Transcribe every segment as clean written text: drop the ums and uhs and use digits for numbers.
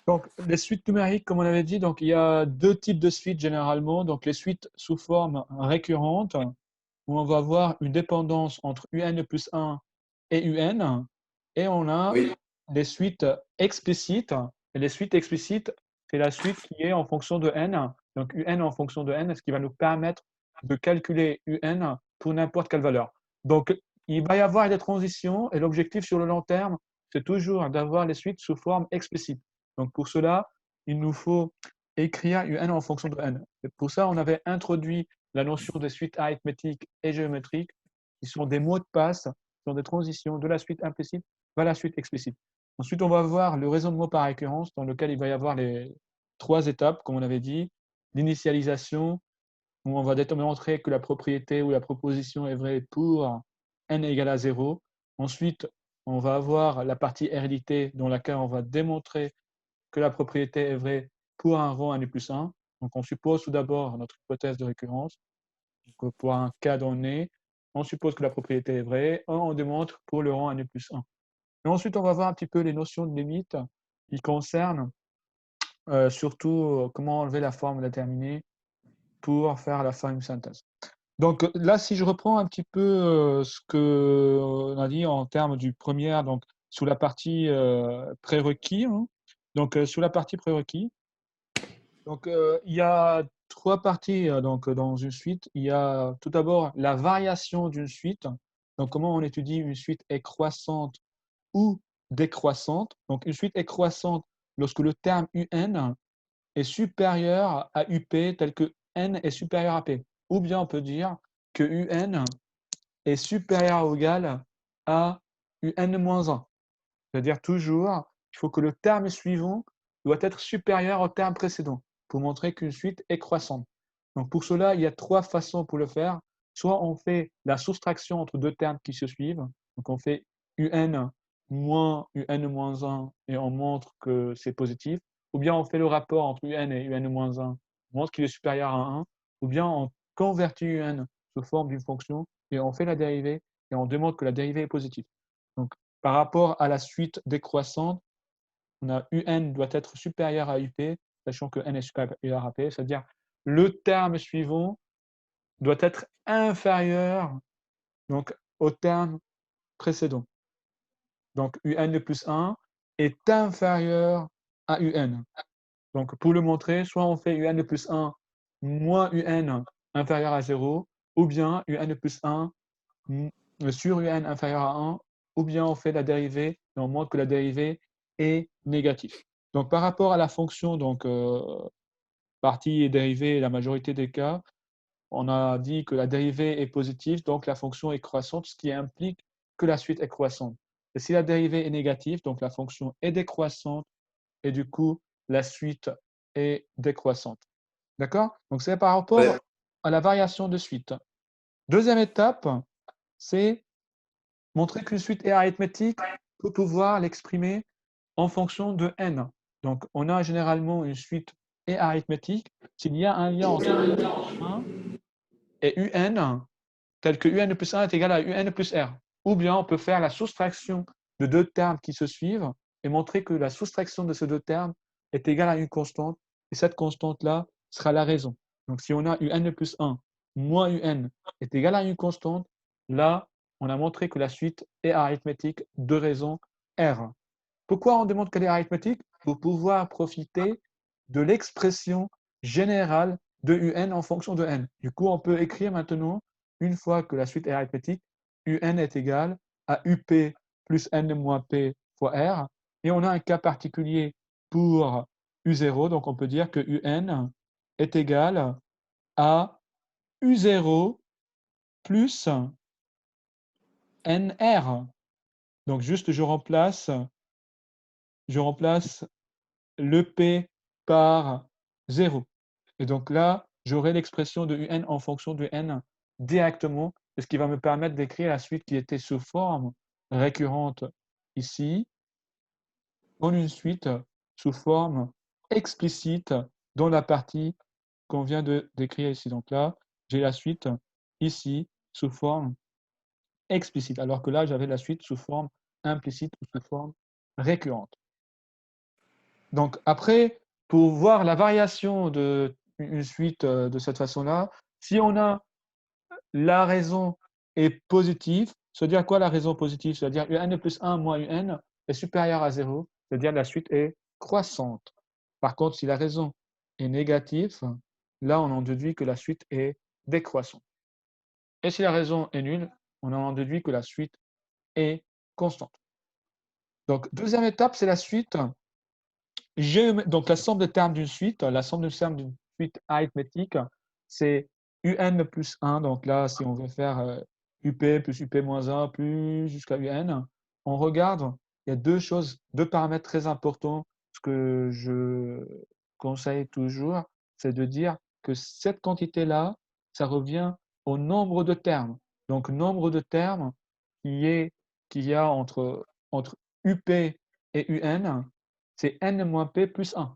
Donc, les suites numériques, comme on avait dit, donc il y a deux types de suites généralement. Donc, les suites sous forme récurrente, où on va avoir une dépendance entre UN plus 1 et UN. Et on a Oui, les suites explicites. Et les suites explicites, c'est la suite qui est en fonction de n. Donc, UN en fonction de n, ce qui va nous permettre de calculer UN pour n'importe quelle valeur. Donc, il va y avoir des transitions et l'objectif sur le long terme, c'est toujours d'avoir les suites sous forme explicite. Donc, pour cela, il nous faut écrire UN en fonction de n. Et pour ça, on avait introduit la notion des suites arithmétiques et géométriques, qui sont des mots de passe, qui sont des transitions de la suite implicite vers la suite explicite. Ensuite, on va voir le raisonnement par récurrence, dans lequel il va y avoir les trois étapes, comme on avait dit. L'initialisation, où on va démontrer que la propriété ou la proposition est vraie pour n égale à 0. Ensuite, on va avoir la partie hérédité, dans laquelle on va démontrer que la propriété est vraie pour un rang n plus 1. Donc, on suppose tout d'abord notre hypothèse de récurrence. Donc, pour un cas donné, on suppose que la propriété est vraie. On démontre pour le rang n plus 1. Et ensuite, on va voir un petit peu les notions de limite qui concernent surtout comment enlever la forme déterminée pour faire la fin d'une synthèse. Donc là, si je reprends un petit peu ce qu'on a dit en termes du premier, donc sous la partie prérequis, hein. Donc sous la partie prérequis, donc il y a trois parties donc, dans une suite. Il y a tout d'abord la variation d'une suite. Donc comment on étudie une suite est croissante ou décroissante. Donc une suite est croissante lorsque le terme UN est supérieur à UP tel que N est supérieur à P. Ou bien on peut dire que UN est supérieur ou égal à UN-1. C'est-à-dire toujours, il faut que le terme suivant doit être supérieur au terme précédent pour montrer qu'une suite est croissante. Donc pour cela, il y a trois façons pour le faire. Soit on fait la soustraction entre deux termes qui se suivent. Donc on fait UN moins UN-1 et on montre que c'est positif. Ou bien on fait le rapport entre UN et UN-1, on montre qu'il est supérieur à 1. Ou bien on convertit UN sous forme d'une fonction et on fait la dérivée et on démontre que la dérivée est positive. Donc par rapport à la suite décroissante, on a UN doit être supérieur à UP, sachant que N est supérieur à P, c'est-à-dire le terme suivant doit être inférieur donc, au terme précédent. Donc UN plus 1 est inférieur à UN. Donc pour le montrer, soit on fait UN plus 1 moins UN inférieur à 0, ou bien UN plus 1 sur UN inférieur à 1, ou bien on fait la dérivée et on montre que la dérivée est négative. Donc par rapport à la fonction, donc partie et dérivée, la majorité des cas, on a dit que la dérivée est positive, donc la fonction est croissante, ce qui implique que la suite est croissante. Et si la dérivée est négative, donc la fonction est décroissante, et du coup, la suite est décroissante. D'accord? Donc c'est par rapport ouais, à la variation de suite. Deuxième étape, c'est montrer qu'une suite est arithmétique pour pouvoir l'exprimer en fonction de n. Donc, on a généralement une suite est arithmétique s'il y a un lien entre 1 et un, tel que un plus 1 est égal à un plus r. Ou bien on peut faire la soustraction de deux termes qui se suivent et montrer que la soustraction de ces deux termes est égale à une constante, et cette constante-là sera la raison. Donc, si on a un plus 1 moins un est égal à une constante, là, on a montré que la suite est arithmétique de raison R. Pourquoi on demande qu'elle est arithmétique? Pour pouvoir profiter de l'expression générale de un en fonction de n. Du coup, on peut écrire maintenant, une fois que la suite est arithmétique, un est égal à up plus n moins p fois r. Et on a un cas particulier pour u0, donc on peut dire que un est égal à u0 plus nr. Donc juste, je remplace le P par 0. Et donc là, j'aurai l'expression de UN en fonction de N directement, ce qui va me permettre d'écrire la suite qui était sous forme récurrente ici, en une suite sous forme explicite dans la partie qu'on vient de décrire ici. Donc là, j'ai la suite ici sous forme explicite, alors que là, j'avais la suite sous forme implicite ou sous forme récurrente. Donc après, pour voir la variation d'une suite de cette façon-là, si on a la raison est positive, ça veut dire quoi la raison positive? Ça veut dire un plus un moins un est supérieur à zéro, c'est-à-dire la suite est croissante. Par contre, si la raison est négative, là on en déduit que la suite est décroissante. Et si la raison est nulle, on en déduit que la suite est constante. Donc deuxième étape, c'est la suite donc la somme de termes d'une suite, la somme de termes d'une suite arithmétique, c'est un plus 1. Donc là, si on veut faire up plus up-1 plus jusqu'à un, on regarde, il y a deux paramètres très importants. Ce que je conseille toujours, c'est de dire que cette quantité-là, ça revient au nombre de termes. Donc nombre de termes qu'il y a entre up et un, c'est n moins p plus 1.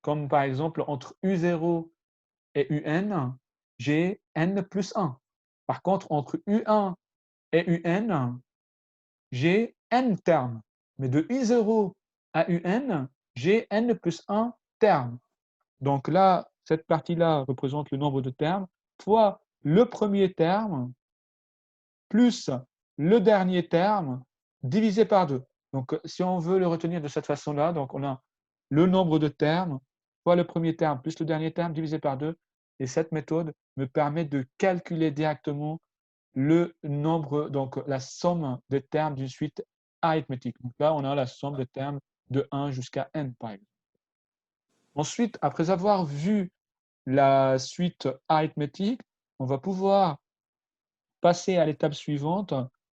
Comme par exemple, entre u0 et un, j'ai n plus 1. Par contre, entre u1 et un, j'ai n termes. Mais de u0 à un, j'ai n plus 1 termes. Donc là, cette partie-là représente le nombre de termes fois le premier terme plus le dernier terme divisé par 2. Donc, si on veut le retenir de cette façon-là, donc on a le nombre de termes fois le premier terme plus le dernier terme divisé par 2. Et cette méthode me permet de calculer directement le nombre, donc la somme des termes d'une suite arithmétique. Donc là, on a la somme des termes de 1 jusqu'à n, par exemple. Ensuite, après avoir vu la suite arithmétique, on va pouvoir passer à l'étape suivante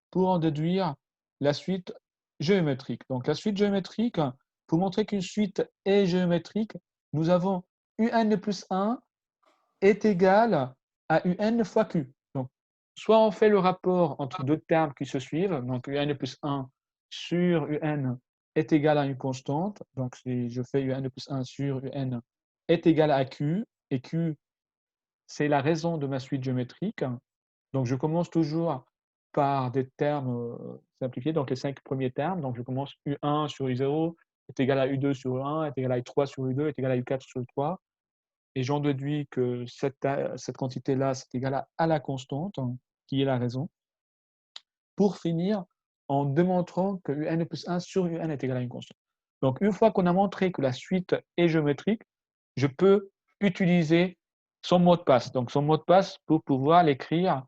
pour en déduire la suite géométrique. Donc la suite géométrique, pour montrer qu'une suite est géométrique, nous avons un plus 1 est égal à un fois q. Donc soit on fait le rapport entre deux termes qui se suivent, donc un plus 1 sur un est égal à une constante. Donc si je fais un plus 1 sur un est égal à q, et q c'est la raison de ma suite géométrique. Donc je commence toujours par des termes simplifiés, donc les 5 premiers termes. Donc je commence U1 sur U0 est égal à U2 sur U1 est égal à U3 sur U2 est égal à U4 sur U3. Et j'en déduis que cette quantité-là, c'est égal à la constante, qui est la raison. Pour finir, en démontrant que UN plus 1 sur UN est égal à une constante. Donc une fois qu'on a montré que la suite est géométrique, je peux utiliser son mot de passe. Donc son mot de passe pour pouvoir l'écrire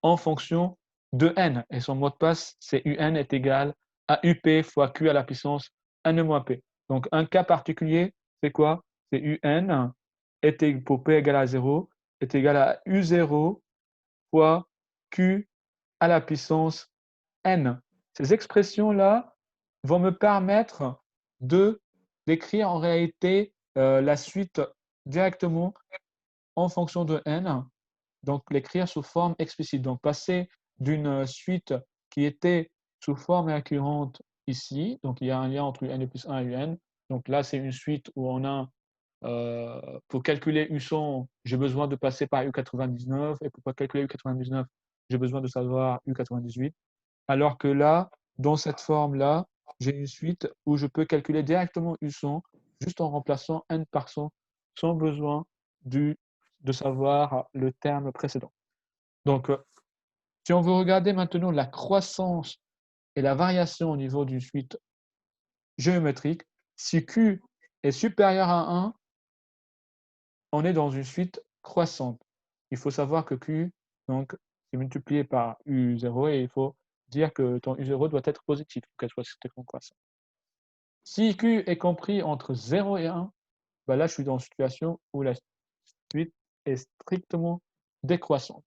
en fonction de n. Et son mot de passe, c'est un est égal à up fois q à la puissance n moins p. Donc un cas particulier, c'est quoi? C'est un pour p égale à 0 est égal à u0 fois q à la puissance n. Ces expressions-là vont me permettre de d'écrire en réalité la suite directement en fonction de n, donc l'écrire sous forme explicite. Donc passer d'une suite qui était sous forme récurrente ici, donc il y a un lien entre un plus 1 et un. Donc là, c'est une suite où on a, pour calculer U100, j'ai besoin de passer par U99, et pour calculer U99, j'ai besoin de savoir U98. Alors que là, dans cette forme-là, j'ai une suite où je peux calculer directement U100 juste en remplaçant n par 100 sans besoin de savoir le terme précédent. Donc, si on veut regarder maintenant la croissance et la variation au niveau d'une suite géométrique, si Q est supérieur à 1, on est dans une suite croissante. Il faut savoir que Q, donc, est multiplié par U0 et il faut dire que ton U0 doit être positif pour qu'elle soit strictement croissante. Si Q est compris entre 0 et 1, ben là, je suis dans une situation où la suite est strictement décroissante.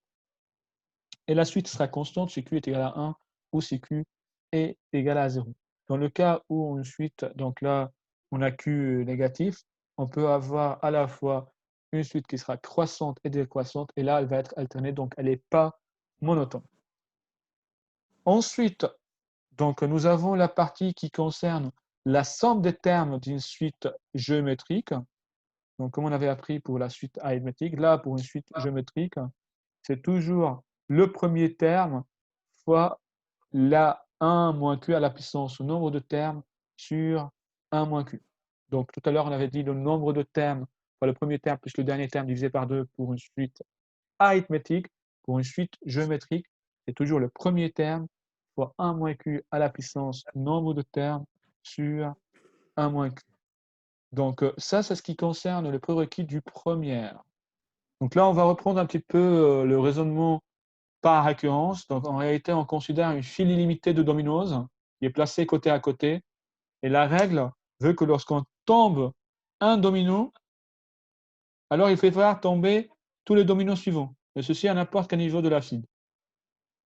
Et la suite sera constante si Q est égal à 1 ou si Q est égal à 0. Dans le cas où une suite, donc là, on a Q négatif, on peut avoir à la fois une suite qui sera croissante et décroissante, et là, elle va être alternée, donc elle n'est pas monotone. Ensuite, donc, nous avons la partie qui concerne la somme des termes d'une suite géométrique. Donc, comme on avait appris pour la suite arithmétique, là, pour une suite géométrique, c'est toujours le premier terme fois la 1 moins q à la puissance au nombre de termes sur 1 moins q. Donc, tout à l'heure, on avait dit le nombre de termes, enfin, le premier terme plus le dernier terme divisé par 2 pour une suite arithmétique. Pour une suite géométrique, c'est toujours le premier terme fois 1 moins q à la puissance nombre de termes sur 1 moins q. Donc, ça, c'est ce qui concerne le prérequis du premier. Donc là, on va reprendre un petit peu le raisonnement par récurrence. Donc, en réalité, on considère une file illimitée de dominos qui est placée côté à côté. Et la règle veut que lorsqu'on tombe un domino, alors il faut faire tomber tous les dominos suivants. Et ceci à n'importe quel niveau de la file.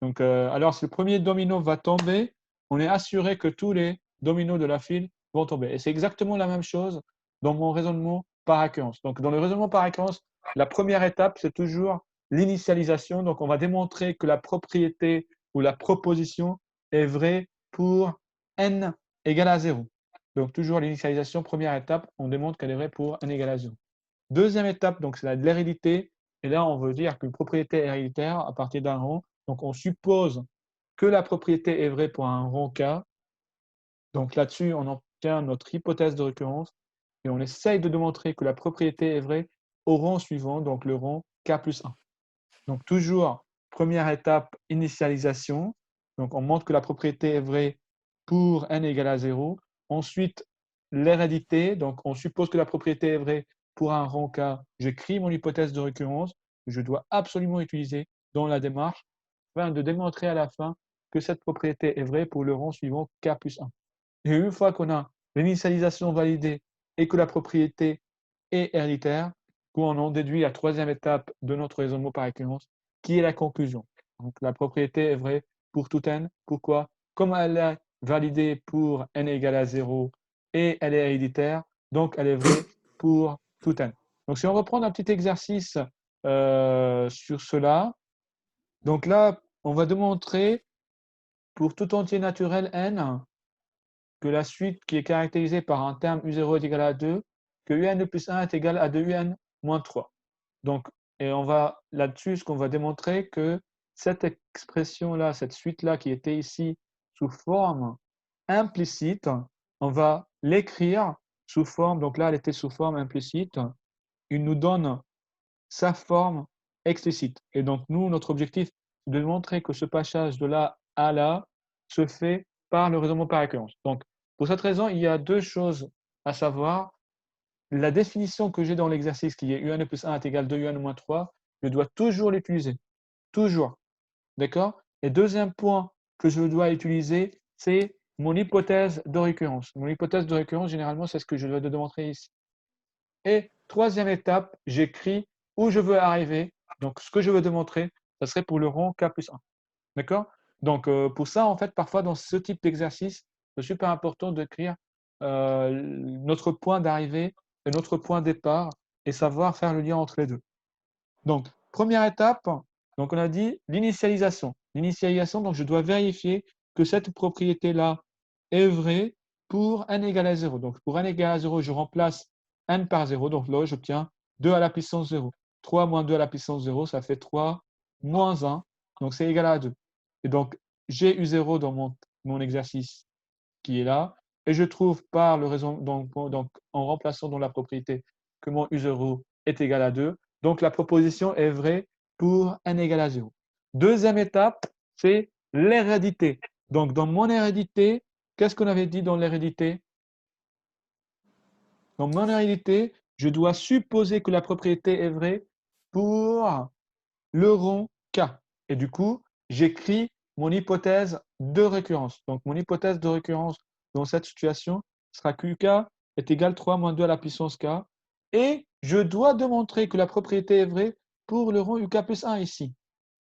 Donc, alors si le premier domino va tomber, on est assuré que tous les dominos de la file vont tomber. Et c'est exactement la même chose dans mon raisonnement par récurrence. Donc, dans le raisonnement par récurrence, la première étape, c'est toujours l'initialisation. Donc, on va démontrer que la propriété ou la proposition est vraie pour n égale à 0. Donc, toujours l'initialisation, première étape, on démontre qu'elle est vraie pour n égale à 0. Deuxième étape, donc c'est l'hérédité. Et là, on veut dire qu'une propriété est héréditaire à partir d'un rond. Donc, on suppose que la propriété est vraie pour un rond K. Donc, là-dessus, on obtient notre hypothèse de récurrence et on essaye de démontrer que la propriété est vraie au rond suivant, donc le rond K plus 1. Donc, toujours, première étape, initialisation. Donc, on montre que la propriété est vraie pour n égale à 0. Ensuite, l'hérédité. Donc, on suppose que la propriété est vraie pour un rond K. J'écris mon hypothèse de récurrence que je dois absolument utiliser dans la démarche afin de démontrer à la fin que cette propriété est vraie pour le rond suivant K plus 1. Et une fois qu'on a l'initialisation validée et que la propriété est héréditaire, on en déduit la troisième étape de notre raisonnement par récurrence, qui est la conclusion. Donc la propriété est vraie pour tout n. Pourquoi? Comme elle est validée pour n égale à 0 et elle est héréditaire, donc elle est vraie pour tout n. Donc si on reprend un petit exercice sur cela, donc là, on va démontrer pour tout entier naturel n que la suite qui est caractérisée par un terme u0 est égal à 2, que un plus 1 est égal à 2un moins 3. Donc, et on va là-dessus, ce qu'on va démontrer que cette expression-là, cette suite-là qui était ici sous forme implicite, on va l'écrire sous forme, donc là elle était sous forme implicite, il nous donne sa forme explicite. Et donc nous, notre objectif, c'est de montrer que ce passage de là à là se fait par le raisonnement par récurrence. Donc, pour cette raison, il y a deux choses à savoir. La définition que j'ai dans l'exercice, qui est un plus 1 est égal à 2un moins 3, je dois toujours l'utiliser. Toujours. D'accord? Et deuxième point que je dois utiliser, c'est mon hypothèse de récurrence. Mon hypothèse de récurrence, généralement, c'est ce que je dois démontrer ici. Et troisième étape, j'écris où je veux arriver. Donc, ce que je veux démontrer, ça serait pour le rond K plus 1. D'accord? Donc, pour ça, en fait, parfois, dans ce type d'exercice, c'est super important d'écrire notre point d'arrivée et notre point de départ et savoir faire le lien entre les deux. Donc, première étape, donc on a dit l'initialisation. L'initialisation, donc je dois vérifier que cette propriété-là est vraie pour n égale à 0. Donc, pour n égale à 0, je remplace n par 0. Donc là, j'obtiens 2 à la puissance 0. 3 moins 2 à la puissance 0, ça fait 3 moins 1. Donc, c'est égal à 2. Et donc, j'ai u0 dans mon exercice qui est là. Et je trouve par le raison, donc en remplaçant dans la propriété que mon u0 est égal à 2. Donc, la proposition est vraie pour n égale à 0. Deuxième étape, c'est l'hérédité. Donc, dans mon hérédité, qu'est-ce qu'on avait dit dans l'hérédité? Dans mon hérédité, je dois supposer que la propriété est vraie pour le rond K. Et du coup, j'écris mon hypothèse de récurrence. Donc, mon hypothèse de récurrence dans cette situation sera qu'UK est égal à 3 moins 2 à la puissance K. Et je dois démontrer que la propriété est vraie pour le rond UK plus 1 ici.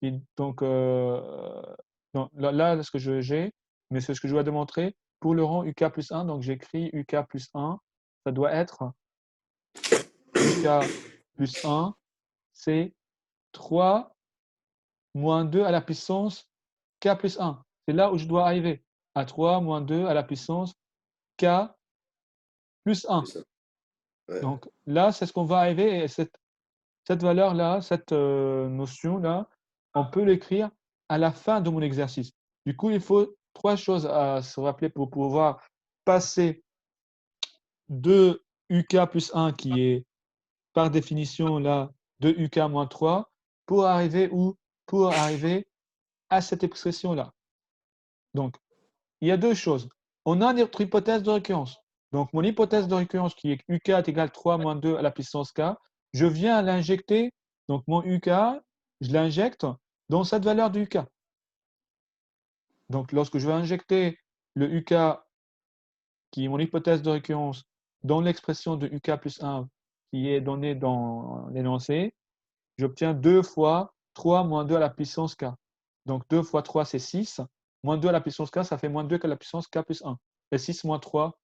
Et donc, non, là, ce que j'ai, mais c'est ce que je dois démontrer pour le rond UK plus 1. Donc, j'écris UK plus 1. Ça doit être UK plus 1, c'est 3 moins 2 à la puissance K plus 1. C'est là où je dois arriver. À 3 moins 2 à la puissance K plus 1. Ouais. Donc là, c'est ce qu'on va arriver. Et cette valeur-là, cette notion-là, on peut l'écrire à la fin de mon exercice. Du coup, il faut trois choses à se rappeler pour pouvoir passer de UK plus 1 qui est par définition là de UK moins 3 pour arriver où? Pour arriver à cette expression-là. Donc, il y a deux choses. On a notre hypothèse de récurrence. Donc, mon hypothèse de récurrence qui est UK est égal à 3 moins 2 à la puissance K, je viens l'injecter, donc mon UK, je l'injecte dans cette valeur du UK. Donc, lorsque je vais injecter le UK, qui est mon hypothèse de récurrence, dans l'expression de UK plus 1 qui est donnée dans l'énoncé, j'obtiens 2 fois 3 moins 2 à la puissance K. Donc 2 fois 3, c'est 6. Moins 2 à la puissance K, ça fait moins 2 qu'à la puissance K plus 1. Et 6 moins 3,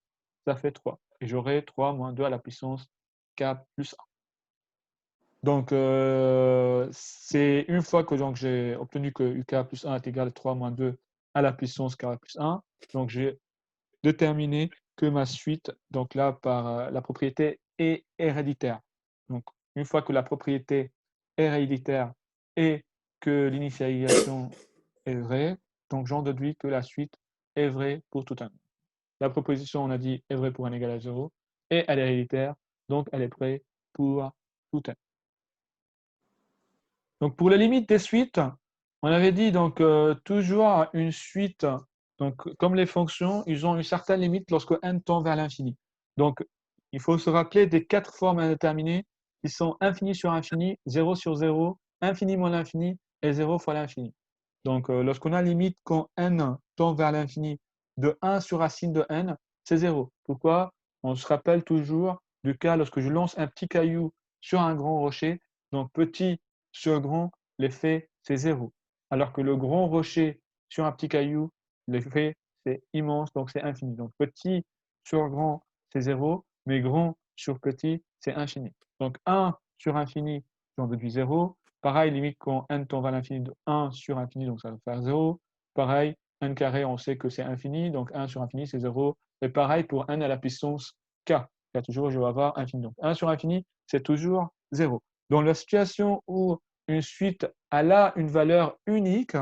ça fait 3. Et j'aurai 3 moins 2 à la puissance K plus 1. Donc, c'est une fois que j'ai obtenu que UK plus 1 est égal à 3 moins 2 à la puissance K plus 1. Donc, j'ai déterminé que ma suite, donc là, par la propriété est héréditaire. Donc, une fois que la propriété est héréditaire et que l'initialisation est vraie, donc j'en déduis que la suite est vraie pour tout n. La proposition, on a dit, est vraie pour n égale à 0 et elle est héréditaire, donc elle est vraie pour tout n. Donc, pour les limites des suites, on avait dit donc toujours une suite, donc comme les fonctions, ils ont une certaine limite lorsque n tend vers l'infini. Donc, il faut se rappeler des 4 formes indéterminées qui sont infini sur infini, 0 sur 0, infini moins l'infini et 0 fois l'infini. Donc, lorsqu'on a limite quand n tend vers l'infini de 1 sur racine de n, c'est 0. Pourquoi? On se rappelle toujours du cas lorsque je lance un petit caillou sur un grand rocher, donc petit sur grand, l'effet c'est 0. Alors que le grand rocher sur un petit caillou, l'effet c'est immense, donc c'est infini. Donc petit sur grand, c'est 0, mais grand sur petit, c'est infini. Donc 1 sur infini, j'en déduis 0. Pareil, limite quand n tend vers l'infini de 1 sur infini, donc ça va faire 0. Pareil, n carré, on sait que c'est infini, donc 1 sur infini, c'est 0. Et pareil pour n à la puissance k. Là, toujours, je vais avoir infini. Donc 1 sur infini, c'est toujours 0. Dans la situation où une suite a là une valeur unique,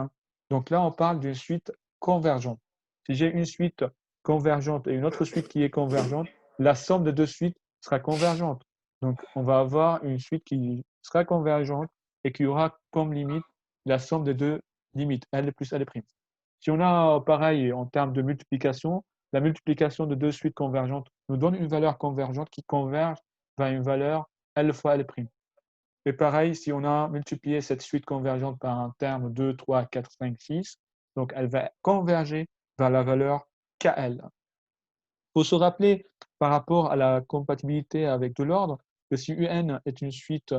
donc là, on parle d'une suite convergente. Si j'ai une suite convergente et une autre suite qui est convergente, la somme des deux suites sera convergente. Donc, on va avoir une suite qui sera convergente et qui aura comme limite la somme des deux limites, L plus L'. Si on a pareil en termes de multiplication, la multiplication de deux suites convergentes nous donne une valeur convergente qui converge vers une valeur L fois L'. Et pareil, si on a multiplié cette suite convergente par un terme 2, 3, 4, 5, 6, donc elle va converger vers la valeur KL. Il faut se rappeler par rapport à la compatibilité avec de l'ordre que si UN est une suite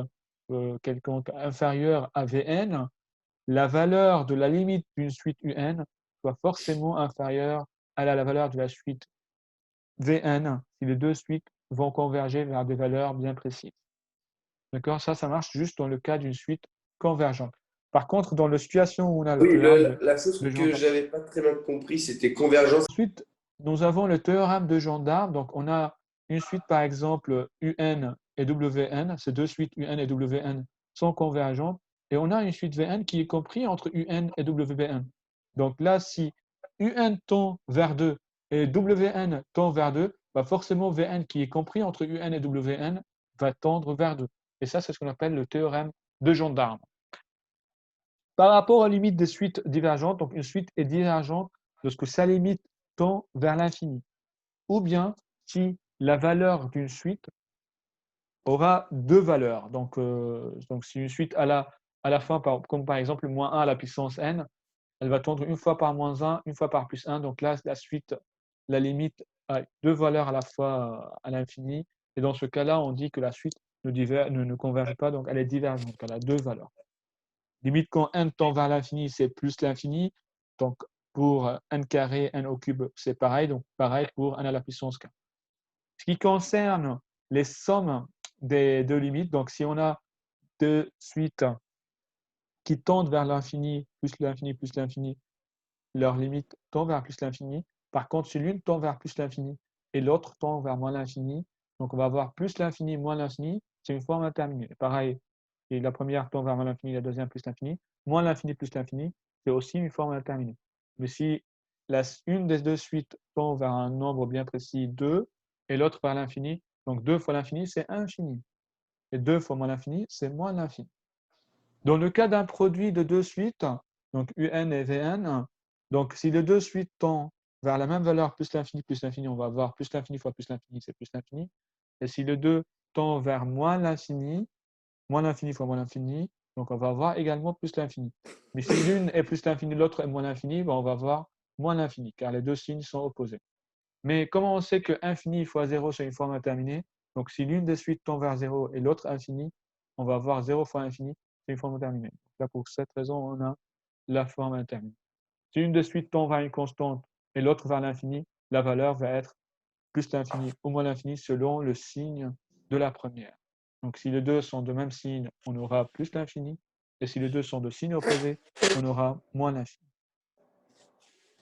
quelconque inférieure à Vn, la valeur de la limite d'une suite UN soit forcément inférieure à la valeur de la suite Vn si les deux suites vont converger vers des valeurs bien précises. D'accord? Ça marche juste dans le cas d'une suite convergente. Par contre, dans la situation où on a le Oui, théorème la chose de que Gendarme, j'avais pas très bien compris, c'était convergence. ensuite, nous avons le théorème de Gendarme. Donc, on a une suite, par exemple, UN et WN. Ces deux suites UN et WN sont convergentes. Et on a une suite VN qui est comprise entre UN et WN. Donc là, si UN tend vers 2 et WN tend vers 2, bah forcément VN qui est compris entre UN et WN va tendre vers 2. Et ça, c'est ce qu'on appelle le théorème de Gendarme. Par rapport aux limites des suites divergentes, donc une suite est divergente lorsque sa limite tend vers l'infini. Ou bien si la valeur d'une suite aura deux valeurs. Donc si une suite à la fin, comme par exemple moins 1 à la puissance n, elle va tendre une fois par moins 1, une fois par plus 1. Donc là, la suite, la limite a deux valeurs à la fois à l'infini. Et dans ce cas-là, on dit que la suite ne converge pas, donc elle est divergente, elle a deux valeurs. Limite quand n tend vers l'infini, c'est plus l'infini. Donc pour n carré, n au cube, c'est pareil. Donc pareil pour n à la puissance k. Ce qui concerne les sommes des deux limites, donc si on a deux suites qui tendent vers l'infini, plus l'infini, leur limite tend vers plus l'infini. Par contre, si l'une tend vers plus l'infini et l'autre tend vers moins l'infini, donc on va avoir plus l'infini, moins l'infini, c'est une forme indéterminée. Pareil, et la première tend vers moins l'infini, la deuxième plus l'infini. Moins l'infini plus l'infini, c'est aussi une forme indéterminée. Mais si une des deux suites tend vers un nombre bien précis 2 et l'autre vers l'infini, Donc 2 fois l'infini, c'est infini. Et 2 fois moins l'infini, c'est moins l'infini. Dans le cas d'un produit de deux suites, donc un et Vn, donc si les deux suites tendent vers la même valeur, plus l'infini, on va avoir plus l'infini fois plus l'infini, c'est plus l'infini. Et si les deux tendent vers moins l'infini fois moins l'infini, donc on va avoir également plus l'infini. Mais si l'une est plus l'infini, l'autre est moins l'infini, ben on va avoir moins l'infini, car les deux signes sont opposés. Mais comment on sait que infini fois 0, c'est une forme indéterminée? Donc si l'une des suites tend vers 0 et l'autre infini, on va avoir 0 fois infini, c'est une forme indéterminée. Donc là, pour cette raison, on a la forme indéterminée. Si une des suites tend vers une constante et l'autre vers l'infini, la valeur va être plus l'infini ou moins l'infini selon le signe de la première. Donc si les deux sont de même signe, on aura plus l'infini. Et si les deux sont de signes opposés, on aura moins l'infini.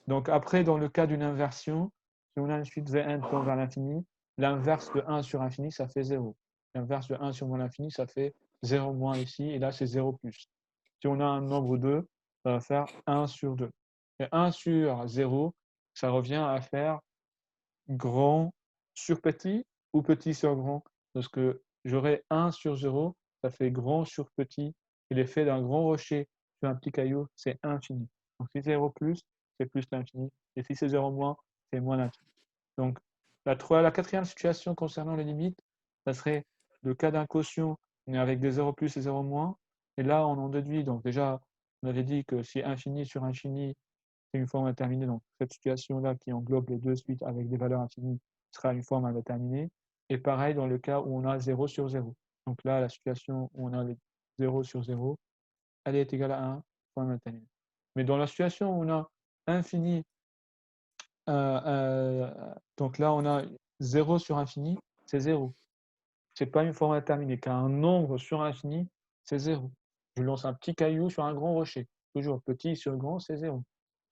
Donc après, dans le cas d'une inversion, si on a une suite Vn tend vers l'infini, l'inverse de 1 sur infini, ça fait 0. L'inverse de 1 sur moins l'infini, ça fait 0 moins ici, et là, c'est 0 plus. Si on a un nombre 2, ça va faire 1 sur 2. Et 1 sur 0, ça revient à faire grand sur petit ou petit sur grand. Parce que j'aurai 1 sur 0, ça fait grand sur petit. Et l'effet d'un grand rocher sur un petit caillou, c'est infini. Donc si c'est 0 plus, c'est plus l'infini. Et si c'est 0 moins, c'est moins l'infini. Donc la quatrième situation concernant les limites, ça serait le cas d'un quotient, on est avec des 0 plus et 0 moins. Et là, on en déduit. Donc déjà, on avait dit que si infini sur infini, c'est une forme indéterminée. Donc, cette situation-là qui englobe les deux suites avec des valeurs infinies sera une forme indéterminée. Et pareil dans le cas où on a 0 sur 0. Donc là, la situation où on a 0 sur 0, elle est égale à 1, forme indéterminée. Mais dans la situation où on a infini, donc là, on a 0 sur infini, c'est 0. Ce n'est pas une forme indéterminée, car un nombre sur infini, c'est 0. Je lance un petit caillou sur un grand rocher. Toujours petit sur grand, c'est 0. Pour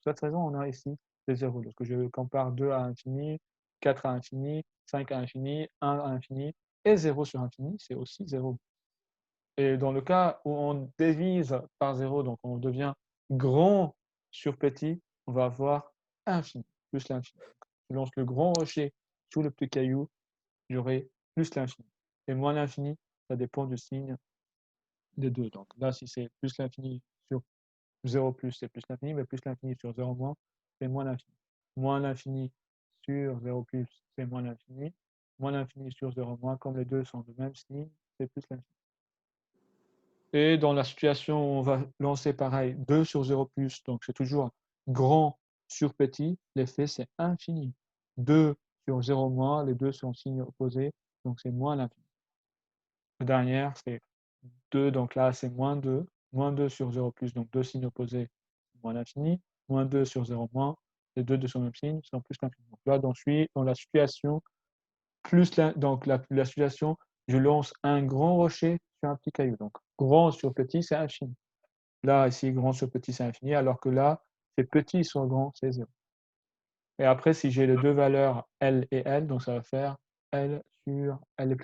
cette raison, on a ici des 0. Lorsque je compare 2 à infini, 4 à infini, 5 à infini, 1 à infini, et 0 sur infini, c'est aussi 0. Et dans le cas où on divise par 0, donc on devient grand sur petit, on va avoir infini, plus l'infini. Je lance le grand rocher sous le petit caillou, j'aurai plus l'infini. Et moins l'infini, ça dépend du signe des deux. Donc là, si c'est plus l'infini sur 0 plus, c'est plus l'infini, mais plus l'infini sur 0 moins, c'est moins l'infini. Moins l'infini sur 0 plus, c'est moins l'infini. Moins l'infini sur 0 moins, comme les deux sont de même signe, c'est plus l'infini. Et dans la situation où on va lancer pareil 2 sur 0 plus, donc c'est toujours grand sur petit, l'effet c'est infini. 2 sur 0 moins, les deux sont signes opposés, donc c'est moins l'infini. La dernière, c'est 2, donc là c'est moins 2. Moins 2 sur 0 plus, donc deux signes opposés, moins l'infini. Moins 2 sur 0 moins, les deux de son même signe sont plus l'infini. Donc là, je suis dans la situation donc la situation, je lance un grand rocher sur un petit caillou. Donc grand sur petit, c'est infini. Là, ici, grand sur petit, c'est infini, alors que là, c'est petit sur grand, c'est 0. Et après, si j'ai les deux valeurs L et L, donc ça va faire L sur L.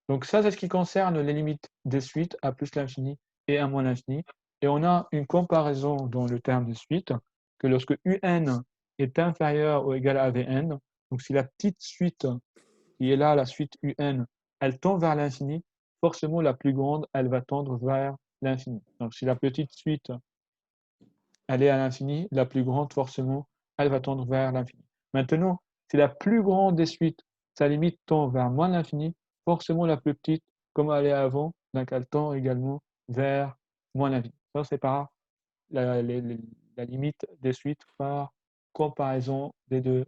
Donc ça, c'est ce qui concerne les limites des suites à plus l'infini et à moins l'infini. Et on a une comparaison dans le terme de suite, que lorsque un est inférieur ou égal à Vn, donc si la petite suite qui est là, la suite un, elle tend vers l'infini, forcément la plus grande, elle va tendre vers l'infini. Donc si la petite suite, elle est à l'infini, la plus grande, forcément, elle va tendre vers l'infini. Maintenant, si la plus grande des suites, sa limite tend vers moins l'infini, forcément la plus petite, comme elle est avant, donc elle tend également vers moins l'infini. Ça, c'est par la limite des suites par comparaison des deux